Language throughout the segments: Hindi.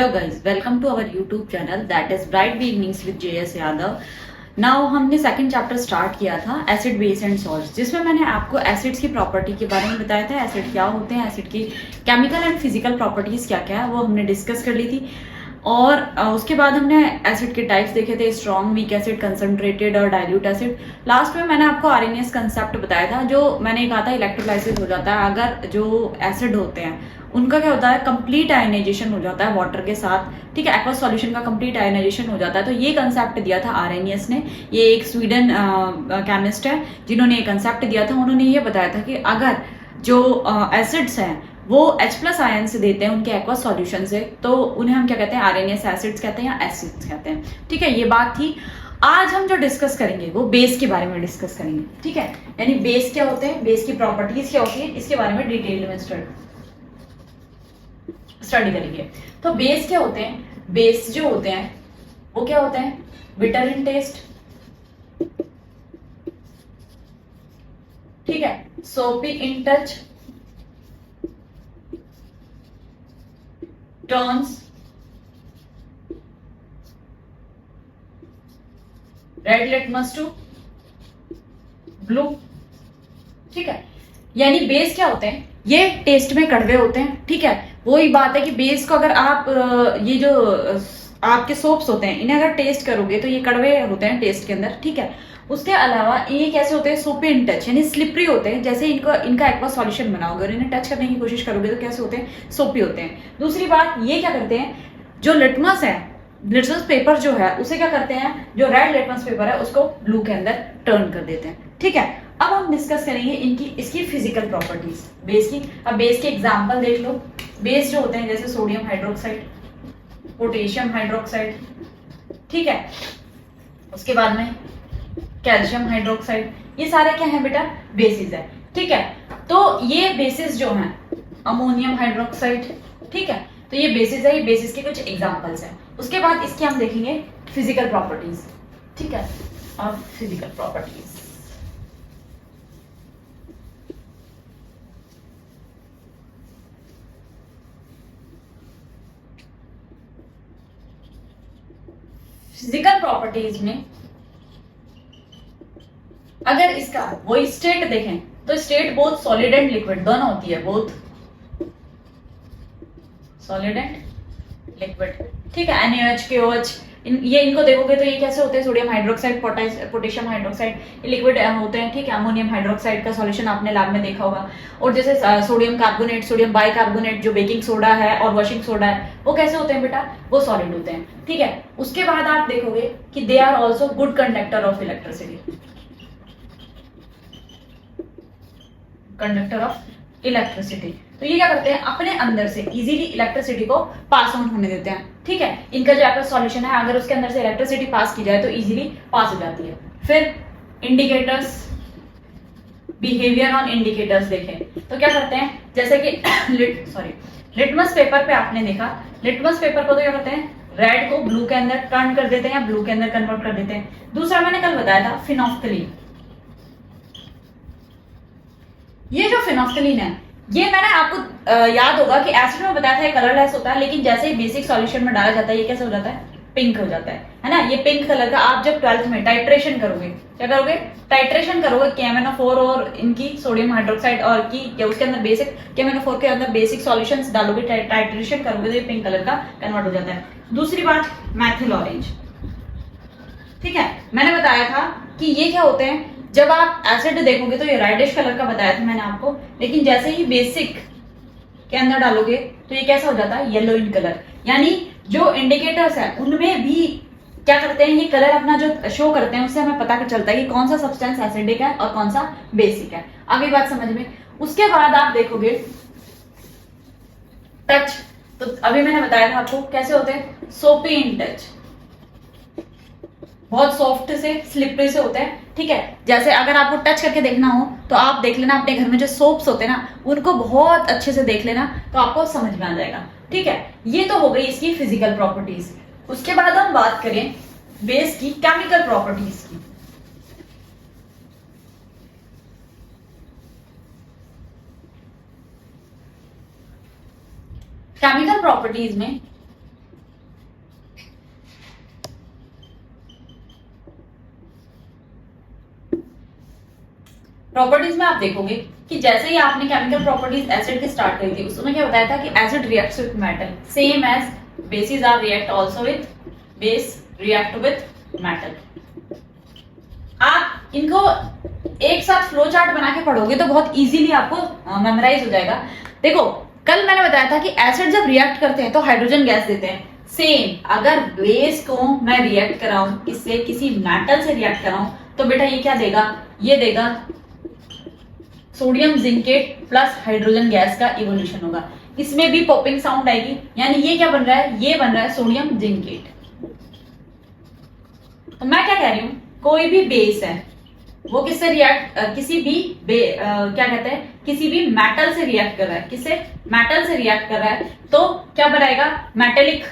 Hello guys, welcome to our YouTube channel that is bright beginnings with JS Yadav. Now हमने सेकंड चैप्टर स्टार्ट किया था एसिड बेस एंड सॉल्ट्स, जिसमें मैंने आपको एसिड्स की प्रॉपर्टी के बारे में बताया था। एसिड क्या होते हैं, एसिड की केमिकल एंड फिजिकल प्रॉपर्टीज क्या क्या है वो हमने डिस्कस कर ली थी। और उसके बाद हमने एसिड के टाइप्स देखे थे, स्ट्रॉन्ग, वीक एसिड, कंसंट्रेटेड और डाइल्यूट एसिड। लास्ट में मैंने आपको आरएनएस कंसेप्ट बताया था, जो मैंने कहा था इलेक्ट्रोलाइसिस हो जाता है अगर जो एसिड होते हैं उनका क्या होता है, कंप्लीट आयनाइजेशन हो जाता है वाटर के साथ। ठीक है, एक्वस सॉल्यूशन का कंप्लीट आयनाइजेशन हो जाता है। तो ये कंसेप्ट दिया था आरएनएस ने। ये एक स्वीडन केमिस्ट है जिन्होंने ये कंसेप्ट दिया था। उन्होंने ये बताया था कि अगर जो एसिड्स हैं वो H+ आयन से देते हैं उनके एक्वस सॉल्यूशन से, तो उन्हें हम क्या कहते हैं, आरएनएस एसिड्स कहते हैं या एसिड्स कहते हैं। ठीक है, ये बात थी। आज हम जो डिस्कस करेंगे वो बेस के बारे में डिस्कस करेंगे। ठीक है, यानी बेस क्या होते हैं, बेस की प्रॉपर्टीज क्या होती है, इसके बारे में डिटेल में स्टडी करेंगे। तो बेस क्या होते हैं, बेस जो होते हैं वो क्या होते हैं, बिटर इन टेस्ट, ठीक है, soapy in touch, turns red litmus to blue. ठीक है, यानी बेस क्या होते हैं, ये टेस्ट में कड़वे होते हैं। ठीक है, वही बात है कि बेस को अगर आप ये जो आपके सोप्स होते हैं इन्हें अगर टेस्ट करोगे तो ये कड़वे होते हैं टेस्ट के अंदर। ठीक है, उसके अलावा ये कैसे होते हैं, सोपी इन टच, यानी स्लिपरी होते हैं। जैसे इनका एक्वा सॉल्यूशन बनाओगे और इन्हें टच करने की कोशिश करोगे तो कैसे होते हैं, सोपी होते हैं। दूसरी बात, ये क्या करते हैं, जो लिटमस है, लिटमस पेपर जो है उसे क्या करते हैं, जो रेड लिटमस पेपर है उसको ब्लू के अंदर टर्न कर देते हैं। ठीक है, अब हम डिस्कस करेंगे इसकी फिजिकल प्रॉपर्टीज बेस की। अब बेस के एग्जांपल देख लो। बेस जो होते हैं जैसे सोडियम हाइड्रोक्साइड, पोटेशियम हाइड्रोक्साइड, ठीक है, उसके बाद में कैल्शियम हाइड्रोक्साइड, ये सारे क्या है बेटा, बेसिस है। ठीक है, तो ये बेसिस जो है, अमोनियम हाइड्रोक्साइड, ठीक है, तो ये बेसिस है। ये बेसिस के कुछ एग्जांपल्स हैं। उसके बाद इसके हम देखेंगे फिजिकल प्रॉपर्टीज। ठीक है, और फिजिकल प्रॉपर्टीज, फिजिकल प्रॉपर्टीज में अगर इसका वो स्टेट देखें तो state both solid and liquid दोनों होती है, बोथ सॉलिड एंड लिक्विड। ठीक है, NaOH, KOH, इनको देखोगे तो ये कैसे होते हैं, sodium hydroxide, potassium hydroxide, liquid होते हैं। ठीक है, अमोनियम हाइड्रोक्साइड का सॉल्यूशन आपने लैब में देखा होगा। और जैसे सोडियम कार्बोनेट, सोडियम बाइकार्बोनेट जो बेकिंग सोडा है और वॉशिंग सोडा है, वो कैसे होते हैं बेटा, वो सॉलिड होते हैं। ठीक है, उसके बाद आप देखोगे कि they are also good conductor of electricity, conductor of electricity. तो ये क्या करते हैं, अपने अंदर से इजीली इलेक्ट्रिसिटी को पास ऑन होने देते हैं। ठीक है, इनका जो एक्वस सॉल्यूशन है अगर उसके अंदर से इलेक्ट्रिसिटी पास की जाए तो इजीली पास हो जाती है। फिर इंडिकेटर्स, बिहेवियर ऑन इंडिकेटर्स देखें तो क्या करते हैं, जैसे कि लिटमस पेपर पे आपने देखा, लिटमस पेपर को तो क्या करते हैं, रेड को ब्लू के अंदर टर्न कर देते हैं या ब्लू के अंदर कन्वर्ट कर देते हैं। दूसरा मैंने कल बताया था फिनोफ्थलीन। ये जो फिनोफ्थलीन है, ये मैंने आपको याद होगा कि एसिड में बताया था ये कलरलेस होता है, लेकिन जैसे ही बेसिक सॉल्यूशन में डाला जाता है ये कैसे हो जाता है, पिंक हो जाता है ना। ये पिंक कलर का, आप जब 12th में टाइट्रेशन करोगे, क्या करोगे, टाइट्रेशन करोगे KMnO4 और इनकी सोडियम हाइड्रोक्साइड और की या उसके अंदर बेसिक KMnO4 के अंदर बेसिक सॉल्यूशंस डालोगे, टाइट्रेशन करोगे तो ये पिंक कलर का कन्वर्ट हो जाता है। दूसरी बात, मैथिल ऑरेंज। ठीक है, मैंने बताया था कि ये क्या होते हैं, जब आप एसिड देखोगे तो ये रेडिश कलर का बताया था मैंने आपको, लेकिन जैसे ही बेसिक के अंदर डालोगे तो ये कैसा हो जाता है, येलो इन कलर। यानी जो इंडिकेटर्स है उनमें भी क्या करते हैं, ये कलर अपना जो शो करते हैं उससे हमें पता चलता है कि कौन सा सब्सटेंस एसिडिक है और कौन सा बेसिक है। आगे बात समझ में। उसके बाद आप देखोगे टच, तो अभी मैंने बताया था आपको कैसे होते हैं, सोपी इन टच, बहुत सॉफ्ट से, स्लिपरी से होते हैं। ठीक है, जैसे अगर आपको टच करके देखना हो तो आप देख लेना अपने घर में जो सोप्स होते हैं ना, उनको बहुत अच्छे से देख लेना तो आपको समझ में आ जाएगा। ठीक है, ये तो हो गई इसकी फिजिकल प्रॉपर्टीज। उसके बाद हम बात करें बेस की केमिकल प्रॉपर्टीज की। केमिकल प्रॉपर्टीज में प्रॉपर्टीज में आप देखोगे कि जैसे ही आपने केमिकल प्रॉपर्टीज एसिड की स्टार्ट करी थी, उसमें क्या बताया था कि acid reacts with metal, same as bases are react also with base react with metal. आप इनको एक साथ फ्लो चार्ट बना के पढ़ोगे तो बहुत इजीली आपको मेमोराइज हो जाएगा। देखो, कल मैंने बताया था कि एसिड जब रिएक्ट करते हैं तो हाइड्रोजन गैस देते हैं। सेम अगर बेस को मैं रिएक्ट कराऊं, किससे, किसी मेटल से रिएक्ट कराऊं, तो बेटा ये क्या देगा, ये देगा sodium zincate plus hydrogen gas का इवोल्यूशन होगा। इसमें भी पॉपिंग साउंड आएगी, यानी ये क्या बन रहा है, ये बन रहा है सोडियम जिंकेट। तो मैं क्या कह रही हूं, कोई भी बेस है वो किससे रिएक्ट, किसी भी क्या कहते हैं, किसी भी मेटल से रिएक्ट कर रहा है, किससे, मेटल से रिएक्ट कर रहा है, तो क्या बनाएगा, मेटेलिक,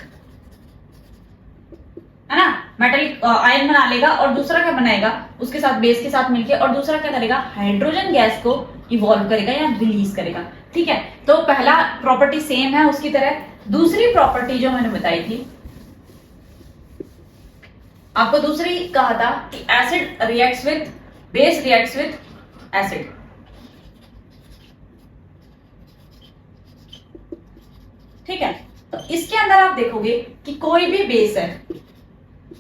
है ना, मेटेलिक आयन बना लेगा। और दूसरा क्या बनाएगा, उसके साथ बेस के साथ मिलके, और दूसरा क्या करेगा, हाइड्रोजन गैस को इवॉल्व करेगा या रिलीज करेगा। ठीक है, तो पहला प्रॉपर्टी सेम है उसकी तरह। दूसरी प्रॉपर्टी जो मैंने बताई थी आपको, दूसरी कहा था कि acid reacts with base, reacts with acid. ठीक है, तो इसके अंदर आप देखोगे कि कोई भी बेस है,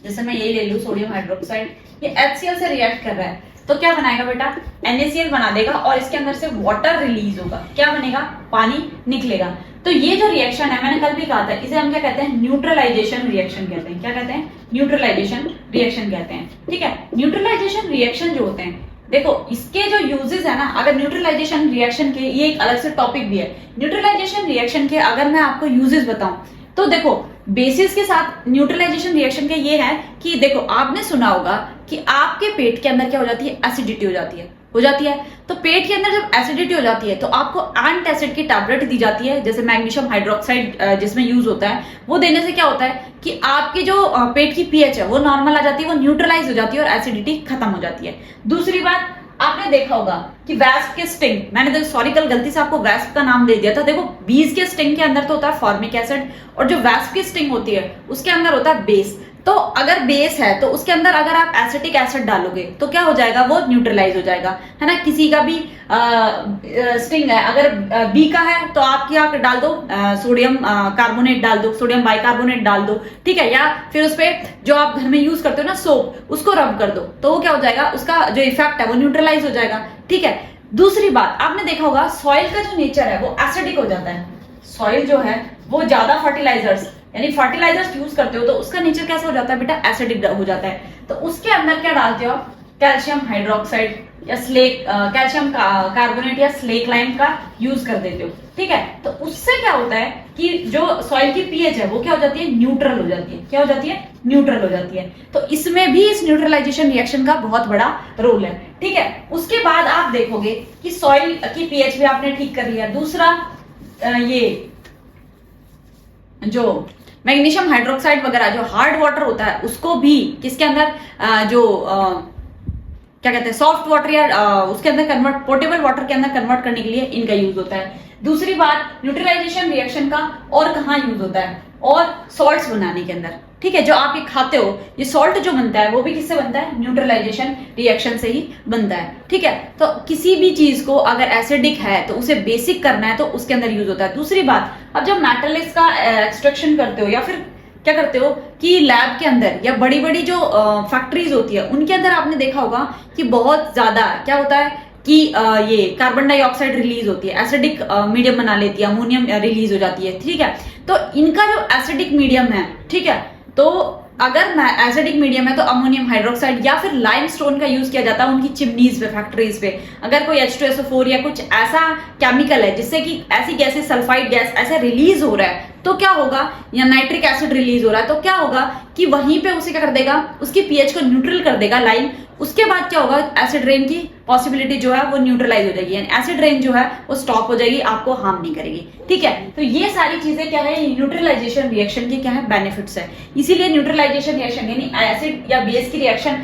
जैसे मैं ये ले लूं सोडियम हाइड्रोक्साइड, ये HCl से रिएक्ट कर रहा है, तो क्या बनाएगा बेटा, NaCl बना देगा और इसके अंदर से वाटर रिलीज होगा। क्या बनेगा, पानी निकलेगा। तो ये जो रिएक्शन है, मैंने कल भी कहा था, इसे हम क्या कहते हैं, न्यूट्रलाइजेशन रिएक्शन कहते हैं। क्या कहते हैं, न्यूट्रलाइजेशन रिएक्शन कहते हैं। ठीक है, न्यूट्रलाइजेशन रिएक्शन जो होते हैं, देखो इसके जो यूजेस है ना, अगर न्यूट्रलाइजेशन रिएक्शन के, ये एक अलग से टॉपिक भी है, न्यूट्रलाइजेशन रिएक्शन के अगर मैं आपको यूजेस बताऊं तो देखो, बेसिस के साथ न्यूट्रलाइजेशन रिएक्शन के ये है कि देखो, आपने सुना होगा कि आपके पेट के अंदर क्या हो जाती है, एसिडिटी हो जाती है। तो पेट के अंदर जब एसिडिटी हो जाती है तो आपको एंटासिड की टैबलेट दी जाती है, जैसे मैग्नीशियम हाइड्रोक्साइड जिसमें यूज होता है, वो देने से क्या होता है कि आपकी जो पेट की पीएच है वो नॉर्मल आ जाती है, वो न्यूट्रलाइज हो जाती है और एसिडिटी खत्म हो जाती है। दूसरी बात, आपने देखा होगा कि वैस्प के स्टिंग, मैंने तो सॉरी कल गलती से आपको वैस्प का नाम दे दिया था। देखो, बीज के स्टिंग के अंदर तो होता है फॉर्मिक एसिड, और जो वैस्प की स्टिंग होती है उसके अंदर होता है बेस। तो अगर बेस है तो उसके अंदर अगर आप एसिटिक एसिड डालोगे तो क्या हो जाएगा, वो न्यूट्रलाइज हो जाएगा, है ना। किसी का भी स्टिंग है, अगर बी का है तो आप क्या डाल दो, सोडियम कार्बोनेट डाल दो, सोडियम बाइकार्बोनेट डाल दो। ठीक है, या फिर उस पर जो आप घर में यूज करते हो ना सोप, उसको रब कर दो, तो वो क्या हो जाएगा, उसका जो इफेक्ट है वो न्यूट्रलाइज हो जाएगा। ठीक है, दूसरी बात आपने देखा होगा, सॉइल का जो नेचर है वो एसिडिक हो जाता है। सॉइल जो है वो ज्यादा फर्टिलाइजर्स, यानी फर्टिलाइजर्स यूज करते हो तो उसका नेचर कैसा हो जाता है बेटा, एसिडिक हो जाता है। तो उसके अंदर क्या डालते हो, कैल्शियम हाइड्रोक्साइड या स्लेक, कैल्शियम कार्बोनेट या स्लेक लाइम का यूज कर देते हो। ठीक है, तो उससे क्या होता है कि जो सॉइल की पीएच है वो क्या हो जाती है, न्यूट्रल हो जाती है। क्या हो जाती है, न्यूट्रल हो जाती है। तो इसमें भी इस न्यूट्रलाइजेशन रिएक्शन का बहुत बड़ा रोल है। ठीक है, उसके बाद आप देखोगे कि सॉइल की पीएच भी आपने ठीक कर लिया। दूसरा, ये जो मैग्नीशियम हाइड्रोक्साइड वगैरह जो हार्ड वाटर होता है उसको भी किसके अंदर, जो क्या कहते हैं, सॉफ्ट वाटर या उसके अंदर कन्वर्ट, पोर्टेबल वाटर के अंदर कन्वर्ट करने के लिए इनका यूज होता है। दूसरी बात, न्यूट्रलाइजेशन रिएक्शन का और कहाँ यूज होता है, और सॉल्ट्स बनाने के अंदर। ठीक है, जो आप ये खाते हो, ये सॉल्ट जो बनता है वो भी किससे बनता है, न्यूट्रलाइजेशन रिएक्शन से ही बनता है। ठीक है, तो किसी भी चीज को अगर एसिडिक है तो उसे बेसिक करना है तो उसके अंदर यूज होता है। दूसरी बात, अब जब मेटल्स का एक्सट्रैक्शन करते हो या फिर क्या करते हो कि लैब के अंदर या बड़ी बड़ी जो फैक्ट्रीज होती है उनके अंदर आपने देखा होगा कि बहुत ज्यादा क्या होता है कि ये कार्बन डाइऑक्साइड रिलीज होती है, एसिडिक मीडियम बना लेती है, अमोनियम रिलीज हो जाती है। ठीक है, तो इनका जो एसिडिक मीडियम है, ठीक है, तो अगर एसिडिक मीडियम है तो अमोनियम हाइड्रोक्साइड या फिर लाइमस्टोन का यूज किया जाता है उनकी चिमनीज पे, फैक्ट्रीज पे। अगर कोई H2SO4 या कुछ ऐसा केमिकल है जिससे कि ऐसी गैसें, सल्फाइड गैस ऐसे रिलीज हो रहा है, तो क्या होगा, या नाइट्रिक एसिड रिलीज हो रहा है, तो क्या होगा कि वहीं पे उसे क्या कर देगा, उसकी पीएच को न्यूट्रल कर देगा लाइम। उसके बाद क्या होगा, एसिड रेन की पॉसिबिलिटी जो है वो न्यूट्रलाइज हो जाएगी, यानी एसिड रेन जो है वो स्टॉप हो जाएगी, आपको हार्म नहीं करेगी। ठीक है, तो ये सारी चीजें क्या है, न्यूट्रलाइजेशन रिएक्शन के क्या है, बेनिफिट्स है। इसीलिए न्यूट्रलाइजेशन रिएक्शन यानी एसिड या बेस की रिएक्शन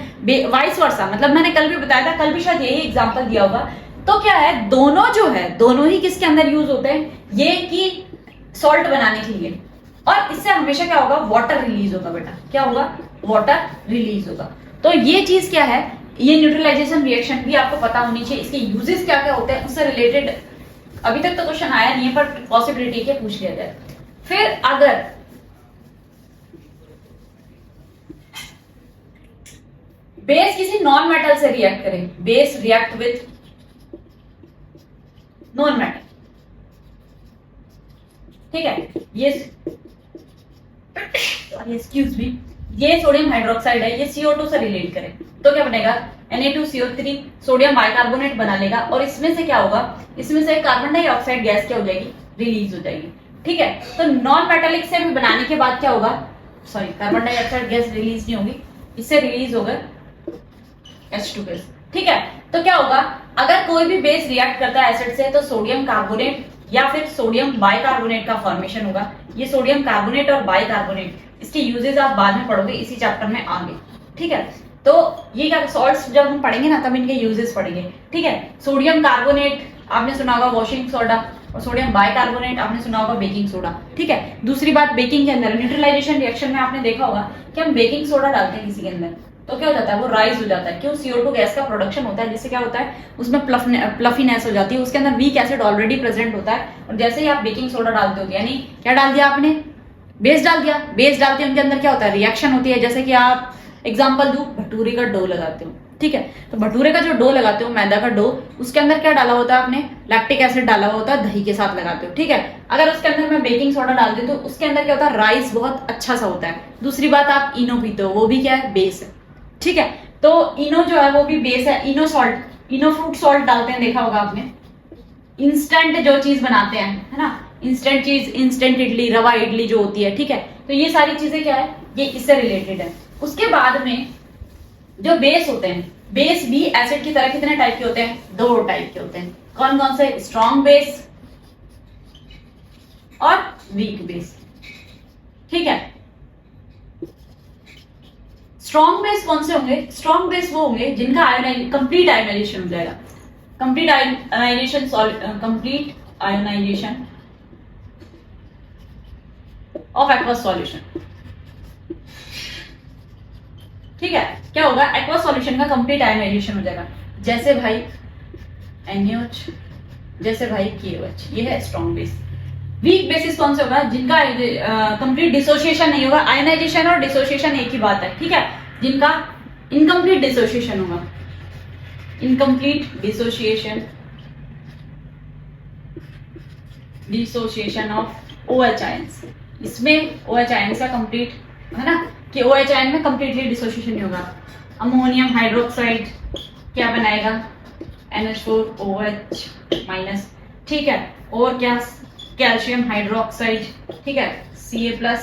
वाइस वर्सा, मतलब मैंने कल भी बताया था, कल भी शायद यही एग्जाम्पल दिया होगा। तो क्या है, दोनों जो है दोनों ही किसके अंदर यूज होते हैं, ये कि सॉल्ट बनाने के लिए, और इससे हमेशा क्या होगा, वाटर रिलीज होगा बेटा। क्या होगा, वाटर रिलीज होगा। तो ये चीज क्या है ये न्यूट्रलाइजेशन रिएक्शन भी आपको पता होनी चाहिए, इसके यूजेस क्या क्या होते हैं उससे रिलेटेड अभी तक तो क्वेश्चन आया नहीं है, पर पॉसिबिलिटी है पूछ लिया जाए। फिर अगर बेस किसी नॉन मेटल से रिएक्ट करे, base react with non metal, ठीक है, ये एक्सक्यूज मी, ये सोडियम हाइड्रोक्साइड है, ये CO2 से रिलेट करें तो क्या बनेगा, Na2CO3 सोडियम बाइकार्बोनेट बना लेगा, और इसमें से क्या होगा, इसमें से कार्बन डाइऑक्साइड गैस क्या हो जाएगी, रिलीज हो जाएगी। ठीक है, तो नॉन मेटालिक से भी बनाने के बाद क्या होगा, sorry carbon dioxide gas release नहीं होगी, इससे रिलीज होगा H2 गैस। ठीक है, तो क्या होगा, अगर कोई भी बेस रिएक्ट करता है एसिड से तो सोडियम कार्बोनेट या फिर सोडियम बाइकार्बोनेट का फॉर्मेशन होगा। ये सोडियम कार्बोनेट और बाइकार्बोनेट, इसके यूजेस आप बाद में पढ़ोगे इसी चैप्टर में आगे। ठीक है, तो ये क्या सॉल्ट्स जब हम पढ़ेंगे ना तब इनके यूजेस पढ़ेंगे। ठीक है, सोडियम कार्बोनेट आपने सुना होगा वॉशिंग सोडा, और सोडियम बाइकार्बोनेट आपने सुना होगा बेकिंग सोडा। ठीक है, दूसरी बात बेकिंग के अंदर न्यूट्रलाइजेशन रिएक्शन में आपने देखा होगा कि हम बेकिंग सोडा डालते हैं किसी के अंदर तो क्या हो जाता है, वो राइज हो जाता है। क्यों, CO2 गैस का प्रोडक्शन होता है, जिससे क्या होता है उसमें प्लफीनेस हो जाती है, उसके अंदर वीक एसिड ऑलरेडी प्रेजेंट होता है। और जैसे ही आप बेकिंग सोडा डालते हो, यानी क्या डाल दिया आपने, बेस डाल दिया, बेस डालते हैं उनके अंदर क्या होता है, रिएक्शन होती है। जैसे कि आप एग्जांपल दूं, भटूरे का डो लगाते हो, ठीक है, तो भटूरे का जो डो लगाते हो, मैदा का डो, उसके अंदर क्या डाला होता है आपने, लैक्टिक एसिड डाला होता है, दही के साथ लगाते हो। ठीक है, अगर उसके अंदर मैं बेकिंग सोडा डाल दूं तो उसके अंदर क्या होता है, राइस बहुत अच्छा सा होता है। दूसरी बात, आप इनो पीते हो, वो भी क्या है, बेस है। ठीक है, तो इनो जो है वो भी बेस है। इनो सॉल्ट, इनो फ्रूट सॉल्ट डालते हैं, देखा होगा आपने। इंस्टेंट जो चीज बनाते हैं, है ना, इंस्टेंट चीज, इंस्टेंट इडली, रवा इडली जो होती है। ठीक है, तो ये सारी चीजें क्या है, ये इससे रिलेटेड है। उसके बाद में जो बेस होते हैं, बेस भी एसिड की तरह कितने टाइप के होते हैं, 2 टाइप के होते हैं। कौन कौन से, स्ट्रॉन्ग बेस और वीक बेस। ठीक है, स्ट्रॉन्ग बेस कौन से होंगे, स्ट्रॉन्ग बेस वो होंगे जिनका कंप्लीट आयोनाइजेशन हो जाएगा, complete ionization, complete ionization of aqueous solution. ठीक है, क्या होगा, एक्वस सॉल्यूशन का कंप्लीट आयोनाइजेशन हो जाएगा। जैसे भाई NaOH, जैसे भाई KOH, ये है स्ट्रॉन्ग बेस। वीक बेसिस कौन से होगा, जिनका कंप्लीट डिसोसिएशन नहीं होगा। आयोनाइजेशन और डिसोसिएशन एक ही बात है। ठीक है, जिनका इनकम्प्लीट डिसोसिएशन होगा, incomplete dissociation of OH ions. इसमें OH आयंस का कंप्लीट है ना, कि OH आयन में कंप्लीटली डिसोसिएशन नहीं होगा। अमोनियम हाइड्रोक्साइड क्या बनाएगा, NH4OH माइनस। ठीक है, और क्या, कैल्शियम हाइड्रोक्साइड, ठीक है, Ca+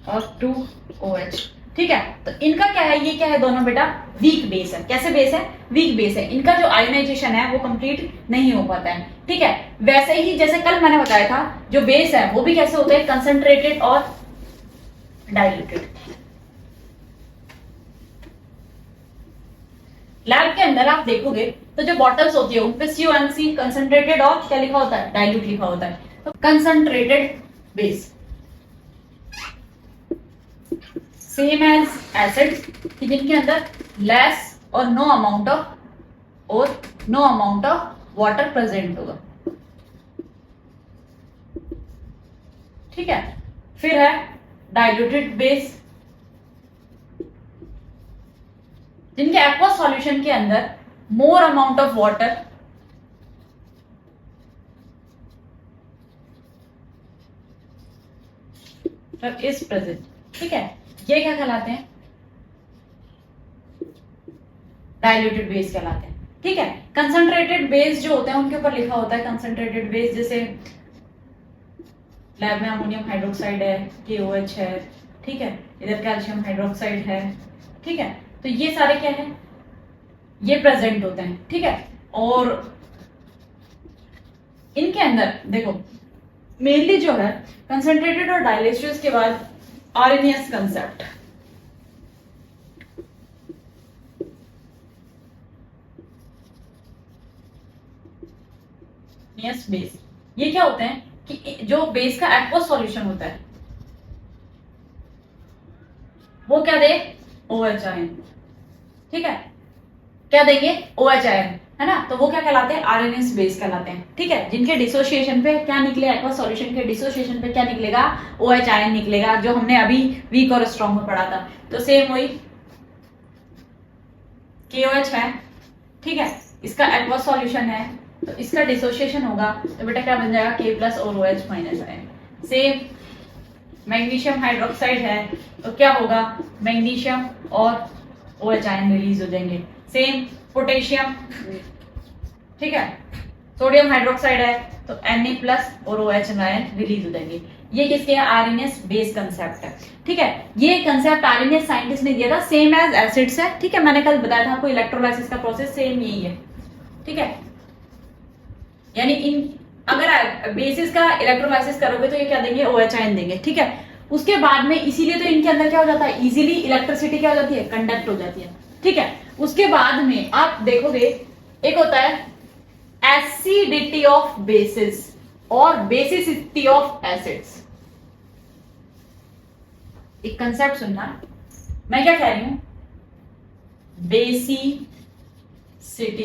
और 2OH। ठीक है, तो इनका क्या है, ये क्या है दोनों बेटा, वीक बेस है। कैसे बेस है, वीक बेस है। इनका जो आयोनाइजेशन है वो कंप्लीट नहीं हो पाता है। ठीक है, वैसे ही जैसे कल मैंने बताया था, जो बेस है वो भी कैसे होते हैं, कंसंट्रेटेड और डाइल्यूटेड। लैब के अंदर आप देखोगे तो जो बॉटल्स होती है उन पे CONC कंसंट्रेटेड और क्या लिखा होता है, डाइल्यूट लिखा होता है। तो concentrated base same as acid, जिनके अंदर लेस और no amount of water present होगा। ठीक है, फिर है डाइल्यूटेड बेस, जिनके एक्वस सॉल्यूशन के अंदर more amount of water is present. ठीक है, ये क्या कहलाते हैं, डाइल्यूटेड बेस कहलाते हैं। ठीक है, कंसंट्रेटेड बेस जो होते हैं उनके ऊपर लिखा होता है कंसंट्रेटेड बेस। जैसे लैब में अमोनियम हाइड्रोक्साइड है, KOH है, ठीक है, इधर कैल्शियम हाइड्रोक्साइड है। ठीक है, तो ये सारे क्या है, ये प्रेजेंट होते हैं। ठीक है, और इनके अंदर देखो मेनली जो है कंसंट्रेटेड और डाइल्यूटेड के बाद आर्हेनियस कंसेप्ट, बेस, ये क्या होते हैं कि जो बेस का एक्वस सॉल्यूशन होता है वो क्या दे, OH आयन। ठीक है, क्या देंगे, OH आयन, है ना। तो वो क्या कहलाते हैं, आरएनएस बेस कहलाते हैं, ठीक है। जिनके डिसोसिएशन पे क्या निकले, एक्वा सॉल्यूशन के डिसोसिएशन पे क्या निकलेगा, OH आयन निकलेगा, जो हमने अभी वीक और स्ट्रॉन्ग में पढ़ा था। तो सेम वही KOH है, ठीक है, इसका एक्वा सॉल्यूशन है, तो इसका डिसोसिएशन होगा, तो बेटा क्या बन जाएगा, K प्लस और OH minus ion. Same magnesium hydroxide है, तो क्या होगा, मैग्नीशियम और OH आयन रिलीज हो जाएंगे। सेम पोटेशियम, ठीक है, सोडियम हाइड्रोक्साइड है, तो Na प्लस और OH आयन रिलीज हो जाएंगे। ये किसके आरएनएस बेस कंसेप्ट है, ठीक है। ये कंसेप्ट आरएनएस साइंटिस्ट ने दिया था, सेम एज एसिड्स है, ठीक है। मैंने कल बताया था आपको इलेक्ट्रोलाइसिस का प्रोसेस सेम यही है, ठीक है। यानी इन अगर बेसिस का इलेक्ट्रोलाइसिस करोगे तो ये क्या देंगे, OH आयन देंगे, ठीक है। उसके बाद में इसीलिए तो इनके अंदर क्या हो जाता है, इजीली इलेक्ट्रिसिटी क्या हो जाती है, कंडक्ट हो जाती है, ठीक है। उसके बाद में आप देखोगे एक होता है एसिडिटी ऑफ बेसिस और बेसिसिटी ऑफ एसिड्स। एक कंसेप्ट सुनना, मैं क्या कह रही हूं, बेसिसिटी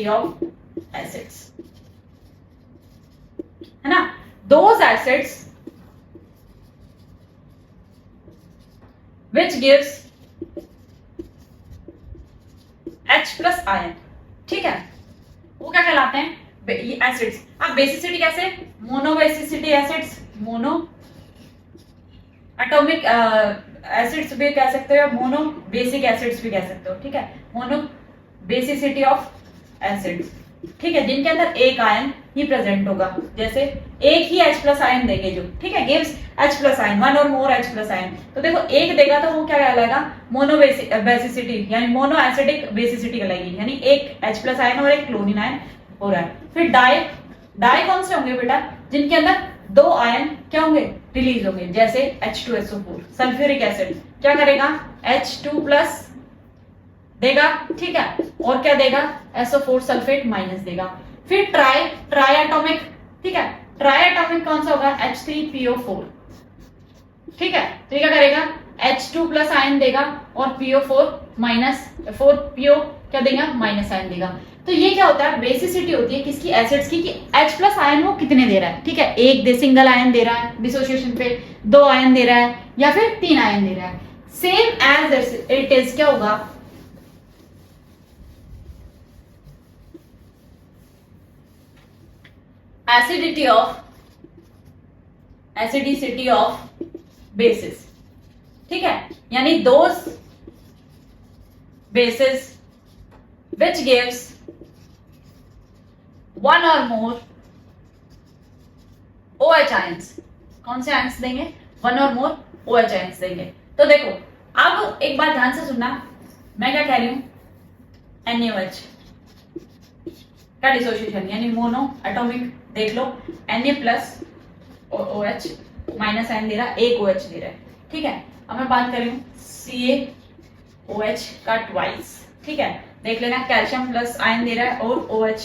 ऑफ एसिड्स, है ना। Those acids which gives H plus ion, ठीक है, वो क्या कहलाते हैं, ये एसिड्स। अब बेसिसिटी कैसे, mono basicity acids, mono atomic acids भी कह सकते हो, मोनो बेसिक एसिड्स भी कह सकते हो, ठीक है। मोनो बेसिसिटी ऑफ एसिड्स, ठीक है, जिनके अंदर एक आयन ही प्रेजेंट होगा, जैसे एक ही H प्लस आयन देंगे जो, ठीक है, gives H plus ion, one और मोर H प्लस आयन। तो देखो एक देगा तो वो क्या कहलाएगा, मोनो बेसिसिटी, यानी मोनो एसिडिक बेसिसिटी कहलाएगी, यानी एक H प्लस आयन और एक क्लोरीन आयन हो रहा है। फिर डाई कौन से होंगे बेटा, जिनके अंदर दो आयन क्या होंगे, रिलीज होंगे, जैसे H2SO4। सल्फ्यूरिक एसिड क्या करेगा, H2 प्लस देगा, ठीक है, और क्या देगा, SO4 सल्फेट माइनस देगा। फिर ट्राई एटॉमिक, ठीक है, ट्राई एटॉमिक कौन सा होगा, H3PO4, ठीक है। तो ये क्या करेगा, H2 प्लस आयन देगा और PO4 माइनस 4PO क्या देगा, माइनस आयन देगा। तो ये क्या होता है, बेसिसिटी होती है किसकी, एसिड्स की, कि H प्लस आयन वो कितने दे रहा है, ठीक है, एक दे सिंगल आयन दे रहा है डिसोसिएशन पे, दो आयन दे रहा है, या फिर तीन आयन दे रहा है। सेम एज इट इज क्या होगा, एसिडिटी ऑफ बेसिस, ठीक है, यानी those basis which gives one or more OH ions। कौन से आयंस देंगे, वन और मोर OH आयंस देंगे। तो देखो अब एक बात ध्यान से सुनना, मैं क्या कह रही हूं, NaOH का डिसोसिएशन, यानी मोनो एटॉमिक देख लो, Na प्लस और OH माइनस आयन दे रहा है, एक OH दे रहा है, ठीक है। अब मैं बात कर रही हूं CaOH का ट्वाइस, ठीक है, देख लेना, कैल्शियम प्लस आयन दे रहा है और OH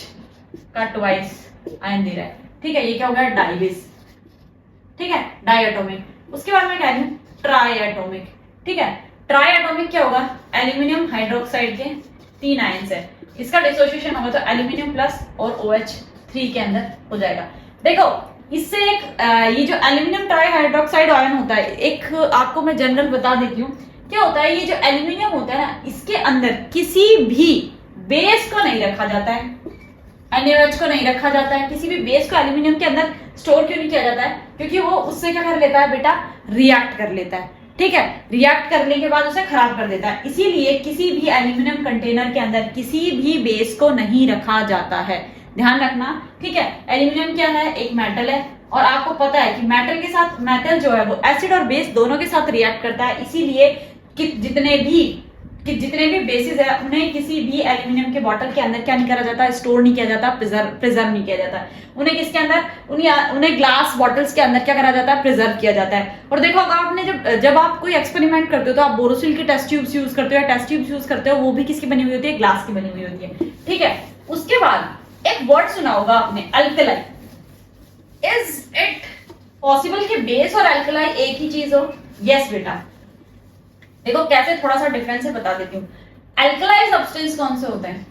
का ट्वाइस आयन दे रहा है, ठीक है। ये क्या होगा, डाइबिस, ठीक है, डाइएटॉमिक। उसके बाद में कह रही हूं ट्राई एटॉमिक, ठीक है। ट्राई एटॉमिक क्या होगा, एल्यूमिनियम हाइड्रोक्साइड के तीन आयंस है, इसका डिसोसिएशन होगा तो एल्यूमिनियम प्लस और OH3 के अंदर हो जाएगा। देखो इससे एक ये जो एल्यूमिनियम ट्राई हाइड्रोक्साइड आयन होता है, एक आपको मैं जनरल बता देती हूँ क्या होता है। ये जो एल्यूमिनियम होता है ना, इसके अंदर किसी भी बेस को नहीं रखा जाता है, NaOH को नहीं रखा जाता है, किसी भी बेस को एल्यूमिनियम के अंदर स्टोर क्यों नहीं किया जाता है, क्योंकि वो उससे क्या कर लेता है बेटा, रिएक्ट कर लेता है, ठीक है। रिएक्ट करने के बाद उसे खराब कर देता है, इसीलिए किसी भी एल्यूमिनियम कंटेनर के अंदर किसी भी बेस को नहीं रखा जाता है, ध्यान रखना, ठीक है। एल्यूमिनियम क्या है, एक मेटल है, और आपको पता है कि मेटल के साथ, मेटल जो है वो एसिड और बेस दोनों के साथ रिएक्ट करता है, इसीलिए कि जितने भी बेसिस है उन्हें किसी भी एल्यूमिनियम के बॉटल के अंदर क्या नहीं करा जाता, स्टोर नहीं किया जाता, प्रिजर्व नहीं किया जाता, उन्हें किसके अंदर, उन्हें ग्लास बॉटल्स के अंदर क्या करा जाता है, प्रिजर्व किया जाता है। और देखो आपने जब आप कोई एक्सपेरिमेंट करते हो तो आप बोरोसिल की टेस्ट ट्यूब्स यूज करते हो या टेस्ट ट्यूब्स यूज करते हो, वो भी किसकी बनी हुई होती है, ग्लास की बनी हुई होती है, ठीक है। उसके बाद एक वर्ड सुना होगा आपने, अल्कलाई। इज इट पॉसिबल कि बेस और अल्कलाई एक ही चीज हो? यस बेटा। देखो कैसे, थोड़ा सा डिफरेंस है बता देती हूँ। अल्कलाई सब्सटेंस कौन से होते हैं,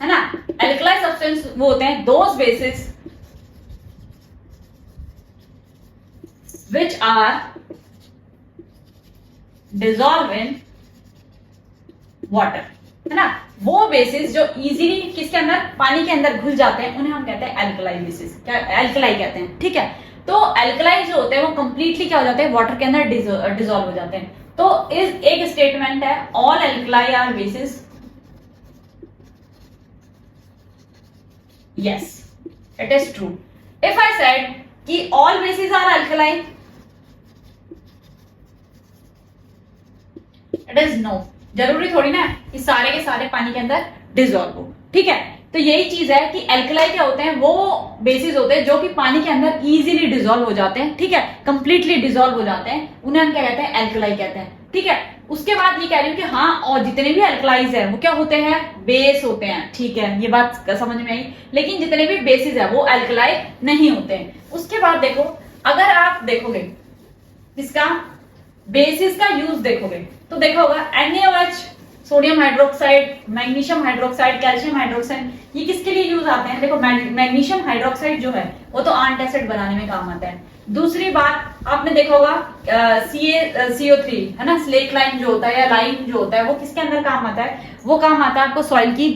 है ना। एल्कलाई सब्सटेंस वो होते हैं those bases which are dissolve in water, है ना। वो बेसिस जो इजीली किसके अंदर, पानी के अंदर घुल जाते हैं, उन्हें हम कहते हैं एल्कलाई बेसिस, क्या एल्कलाई कहते हैं, ठीक है। तो एल्कलाई जो होते हैं वो कंप्लीटली क्या हो जाते हैं, वाटर के अंदर डिसॉल्व हो जाते हैं। तो इस एक स्टेटमेंट है, all alkali are bases, yes it is true. If I said कि all bases are alkali, it is no. जरूरी थोड़ी ना कि सारे के सारे पानी के अंदर डिसॉल्व हो, ठीक है। तो यही चीज है कि एल्कलाई क्या होते हैं, वो बेसिस होते हैं जो कि पानी के अंदर इजीली डिसॉल्व हो जाते हैं, ठीक है, कंप्लीटली डिसॉल्व हो जाते हैं, उन्हें हम क्या कहते हैं, एल्कलाई कहते हैं, ठीक है। उसके बाद ये कह रही हूँ कि हाँ, और जितने भी एल्कलाइज है वो क्या होते हैं, बेस होते हैं, ठीक है, ये बात समझ में आई। लेकिन जितने भी बेसिस है वो एल्कलाई नहीं होते हैं। उसके बाद देखो, अगर आप देखोगे इसका बेसिस का यूज देखोगे तो देखा होगा NaOH, sodium hydroxide, magnesium hydroxide, calcium hydroxide, ये किसके लिए यूज आते हैं। देखो मैग्नीशियम हाइड्रोक्साइड जो है वो तो एंटासिड बनाने में काम आता है। दूसरी बात आपने देखा होगा CO3, है ना, स्लेट लाइम जो होता है या लाइम जो होता है वो किसके अंदर काम आता है, वो काम आता है आपको सॉइल की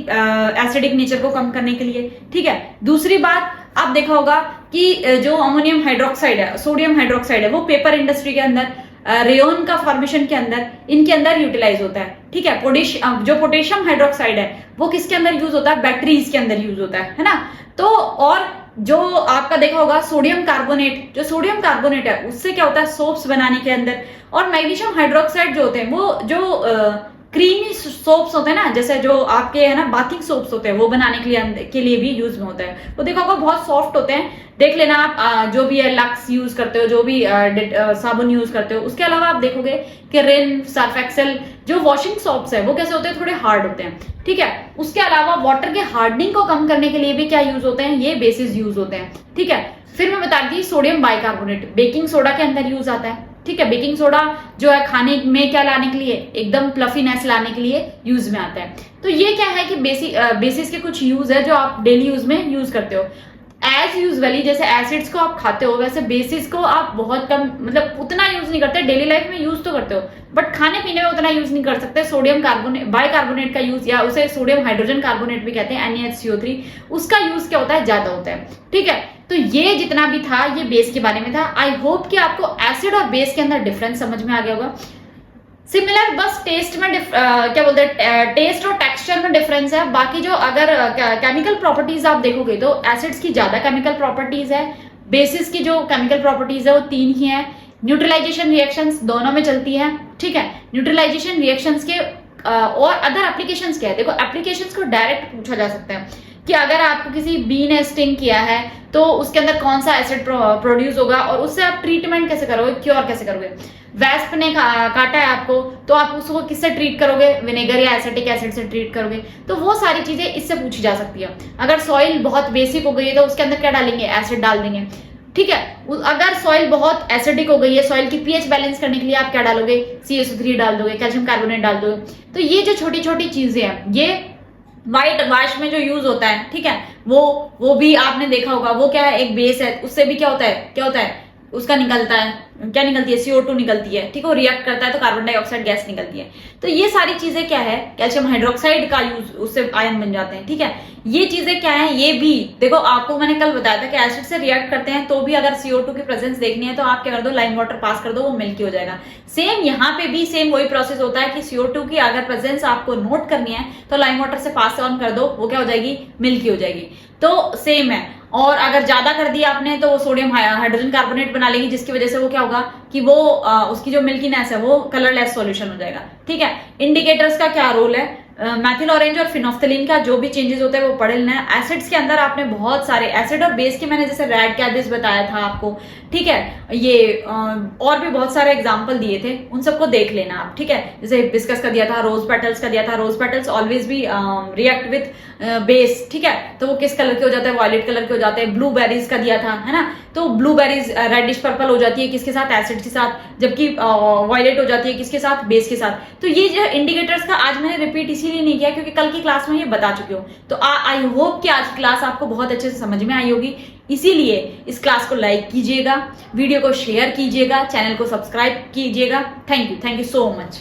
एसिडिक नेचर को कम करने के लिए, ठीक है। दूसरी बात आप देखा होगा कि जो अमोनियम हाइड्रोक्साइड है, सोडियम हाइड्रोक्साइड है, वो पेपर इंडस्ट्री के अंदर, रेयोन का फॉर्मेशन के अंदर, इनके अंदर यूटिलाइज होता है, ठीक है। जो पोटेशियम हाइड्रोक्साइड है वो किसके अंदर यूज होता है, बैटरीज के अंदर यूज होता है ना। तो और जो आपका देखा होगा सोडियम कार्बोनेट, जो सोडियम कार्बोनेट है उससे क्या होता है, सोप्स बनाने के अंदर। और मैग्नीशियम हाइड्रोक्साइड जो होते हैं वो जो क्रीमी सोप्स होते हैं ना, जैसे जो आपके है ना बाथिंग सोप्स होते हैं, वो बनाने के लिए भी यूज में होता है। वो देखो आपको बहुत सॉफ्ट होते हैं, देख लेना आप जो भी है लक्स यूज करते हो, जो भी साबुन यूज करते हो। उसके अलावा आप देखोगे कि रिन, सर्फ एक्सेल, जो वॉशिंग सोप्स है वो कैसे होते हैं, थोड़े हार्ड होते हैं, ठीक है। उसके अलावा वाटर के हार्डनिंग को कम करने के लिए भी क्या यूज होते हैं, ये बेसिस यूज होते हैं, ठीक है। फिर मैं बता दी सोडियम बाइकार्बोनेट बेकिंग सोडा के अंदर यूज आता है, ठीक है। बेकिंग सोडा जो है खाने में क्या लाने के लिए, एकदम फ्लफीनेस लाने के लिए यूज में आता है। तो ये क्या है कि बेसिस के कुछ यूज है जो आप डेली यूज में यूज करते हो। एज यूजुअली जैसे एसिड्स को आप खाते हो वैसे बेसिस को आप बहुत कम, मतलब उतना यूज नहीं करते, डेली लाइफ में यूज तो करते हो बट खाने पीने में उतना यूज नहीं कर सकते। सोडियम कार्बोनेट, बाइकार्बोनेट का यूज, या उसे सोडियम हाइड्रोजन कार्बोनेट भी कहते हैं, NaHCO3, उसका यूज क्या होता है, ज्यादा होता है, ठीक है। तो ये जितना भी था ये बेस के बारे में था। आई होप कि आपको एसिड और बेस के अंदर डिफरेंस समझ में आ गया होगा। सिमिलर बस टेस्ट में क्या बोलते हैं, टेस्ट और टेक्सचर में डिफरेंस है। बाकी जो अगर केमिकल प्रॉपर्टीज आप देखोगे तो एसिड्स की ज्यादा केमिकल प्रॉपर्टीज है, बेसिस की जो केमिकल प्रॉपर्टीज है वो 3 ही है। न्यूट्रलाइजेशन रिएक्शंस दोनों में चलती है, ठीक है। न्यूट्रलाइजेशन रिएक्शंस के और अदर एप्लीकेशंस क्या है, देखो एप्लीकेशंस को डायरेक्ट पूछा जा सकता है कि अगर आपको किसी बी ने स्टिंग किया है तो उसके अंदर कौन सा एसिड प्रोड्यूस होगा और उससे आप ट्रीटमेंट कैसे करोगे, क्योर कैसे करोगे। वेस्प ने काटा है आपको तो आप उसको किससे ट्रीट करोगे, विनेगर या एसिटिक एसिड से ट्रीट करोगे। तो वो सारी चीजें इससे पूछी जा सकती है। अगर सॉइल बहुत बेसिक हो गई है तो उसके अंदर क्या डालेंगे, एसिड डाल देंगे, ठीक है। अगर सॉइल बहुत एसिडिक हो गई है, सॉइल की पीएच बैलेंस करने के लिए आप क्या डालोगे, CaSO3 डाल दोगे, कैल्शियम कार्बोनेट डाल दोगे। तो ये जो छोटी छोटी चीजें हैं, ये व्हाइट वाश में जो यूज होता है, ठीक है, वो भी आपने देखा होगा, वो क्या है, एक बेस है, उससे भी क्या होता है उसका निकलता है, क्या निकलती है, CO2 निकलती है, ठीक है। वो रिएक्ट करता है तो कार्बन डाइऑक्साइड गैस निकलती है। तो ये सारी चीजें क्या है, कैल्शियम हाइड्रोक्साइड का यूज, उससे आयन बन जाते हैं, ठीक है। ये चीजें क्या है, ये भी देखो आपको मैंने कल बताया था कि एसिड से रिएक्ट करते हैं तो भी अगर CO2 की प्रेजेंस देखनी है तो आप क्या कर दो, लाइम वाटर पास कर दो, वो मिल्की हो जाएगा। सेम यहाँ पे भी सेम वही प्रोसेस होता है कि CO2 की अगर प्रेजेंस आपको नोट करनी है तो लाइम वाटर से पास ऑन कर दो, वो क्या हो जाएगी, मिल्की हो जाएगी। तो सेम है। और अगर ज्यादा कर दिया आपने तो वो सोडियम हाइड्रोजन कार्बोनेट बना लेगी, जिसकी वजह से वो क्या होगा कि वो उसकी जो मिल्कीनेस है वो कलरलेस सॉल्यूशन हो जाएगा, ठीक है। इंडिकेटर्स का क्या रोल है, मैथिल ऑरेंज और फिनोफ्थलीन का जो भी चेंजेस होते हैं वो पढ़ लेना है। एसिड्स के अंदर आपने बहुत सारे एसिड और बेस के मैंने जैसे रेड कैबिज बताया था आपको, ठीक है। ये और भी बहुत सारे एग्जांपल दिए थे, उन सबको देख लेना आप, ठीक है। जैसे हिबिस्कस का दिया था, रोज पेटल्स का दिया था, रोज पेटल्स ऑलवेज भी रिएक्ट विथ बेस, ठीक है। तो वो किस कलर के हो जाते हैं, वॉयलेट कलर के हो जाते हैं। ब्लूबेरीज का दिया था, है ना, तो ब्लूबेरीज रेडिश पर्पल हो जाती है किसके साथ, एसिड के साथ, जबकि वॉयलेट हो जाती है किसके साथ, बेस के साथ। तो ये जो इंडिकेटर्स का आज मैंने रिपीट इसीलिए नहीं किया क्योंकि कल की क्लास में ये बता चुके हो। तो आई होप कि आज क्लास आपको बहुत अच्छे से समझ में आई होगी, इसीलिए इस क्लास को लाइक कीजिएगा, वीडियो को शेयर कीजिएगा, चैनल को सब्सक्राइब कीजिएगा। Thank you so much.